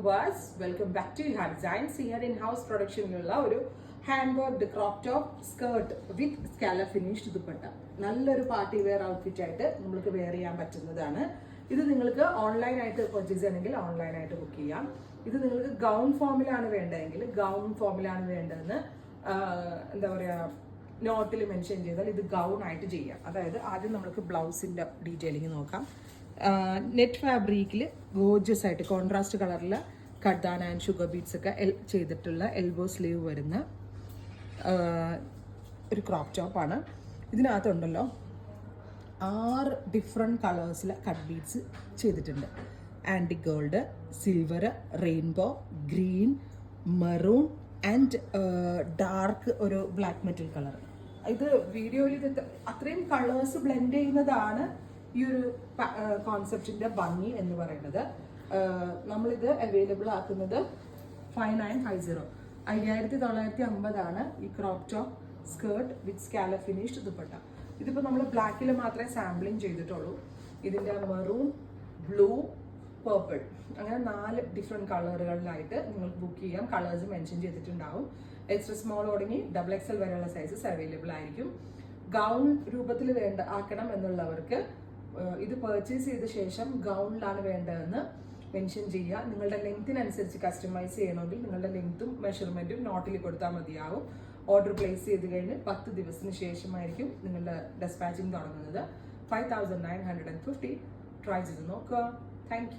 Viewers, welcome back to Ha Designs. Here in house പ്രൊഡക്ഷനിലുള്ള ഒരു hand work crop top skirt with scallop finished dupatta. നല്ലൊരു party wear outfit ആയിട്ട് നിങ്ങൾക്ക് wear ചെയ്യാൻ പറ്റുന്നതാണ്. ഇത് നിങ്ങൾക്ക് ഓൺലൈനായിട്ട് പർച്ചേസ് ചെയ്യണമെങ്കിൽ ഓൺലൈനായിട്ട് ബുക്ക് ചെയ്യാം. ഇത് നിങ്ങൾക്ക് ഗൗൺ ഫോമിലാണ് വേണ്ടതെങ്കിൽ ഗൗൺ ഫോമിലാണ് വേണ്ടതെന്ന് എന്താ പറയുക, നോട്ടിൽ മെൻഷൻ ചെയ്താൽ ഇത് ഗൗൺ ആയിട്ട് ചെയ്യാം. അതായത് ആദ്യം നമുക്ക് ബ്ലൗസിൻ്റെ ഡീറ്റെയിലിംഗ് നോക്കാം. നെറ്റ് ഫാബ്രിക്കിൽ ഗോർജിയസ് ആയിട്ട് കോൺട്രാസ്റ്റ് കളറിൽ കഡ്ദാന ആൻഡ് ഷുഗർ ബീഡ്സ് ഒക്കെ ചെയ്തിട്ടുള്ള എൽബോ സ്ലീവ് വരുന്ന ഒരു ക്രോപ്പ് ടോപ്പാണ്. ഇതിനകത്തുണ്ടല്ലോ 6 ഡിഫറെൻറ്റ് കളേഴ്സിൽ കട്ട് ബീഡ്സ് ചെയ്തിട്ടുണ്ട്. Antique gold, silver, rainbow, green, maroon and dark ഒരു ബ്ലാക്ക് മെറ്റൽ കളർ. ഇത് വീഡിയോയിൽ ഇത് അത്രയും കളേഴ്സ് ബ്ലെൻഡ് ചെയ്യുന്നതാണ് ഈ ഒരു കോൺസെപ്റ്റിന്റെ ഭംഗി എന്ന് പറയുന്നത്. നമ്മളിത് അവൈലബിൾ ആക്കുന്നത് 5950 5950 ഈ crop top skirt with scallop finished dupatta. ഇതിപ്പോൾ നമ്മൾ ബ്ലാക്കിൽ മാത്രമേ സാമ്പിളിങ് ചെയ്തിട്ടുള്ളൂ. ഇതിൻ്റെ മെറൂൺ, ബ്ലൂ, പേർപ്പിൾ അങ്ങനെ 4 ഡിഫറെൻറ്റ് കളറുകളിലായിട്ട് നിങ്ങൾക്ക് ബുക്ക് ചെയ്യാം. കളേഴ്സ് മെൻഷൻ ചെയ്തിട്ടുണ്ടാവും. എക്സ്ട്രാ സ്മോൾ തുടങ്ങി XXL വരെയുള്ള സൈസസ് അവൈലബിൾ ആയിരിക്കും. ഗൗൺ രൂപത്തിൽ ആക്കണം എന്നുള്ളവർക്ക് ഇത് പർച്ചേസ് ചെയ്ത ശേഷം ഗൗണിലാണ് വേണ്ടതെന്ന് മെൻഷൻ ചെയ്യുക. നിങ്ങളുടെ ലെങ്ത്തിനനുസരിച്ച് കസ്റ്റമൈസ് ചെയ്യണമെങ്കിൽ നിങ്ങളുടെ ലെങ്ത്തും മെഷർമെൻറ്റും നോട്ടിൽ കൊടുത്താൽ മതിയാവും. ഓർഡർ പ്ലേസ് ചെയ്ത് കഴിഞ്ഞ് 10 ദിവസത്തിന് ശേഷമായിരിക്കും നിങ്ങളുടെ ഡെസ്പാച്ചിങ് തുടങ്ങുന്നത്. 5950 ട്രൈ ചെയ്ത് നോക്കുക. Thank you.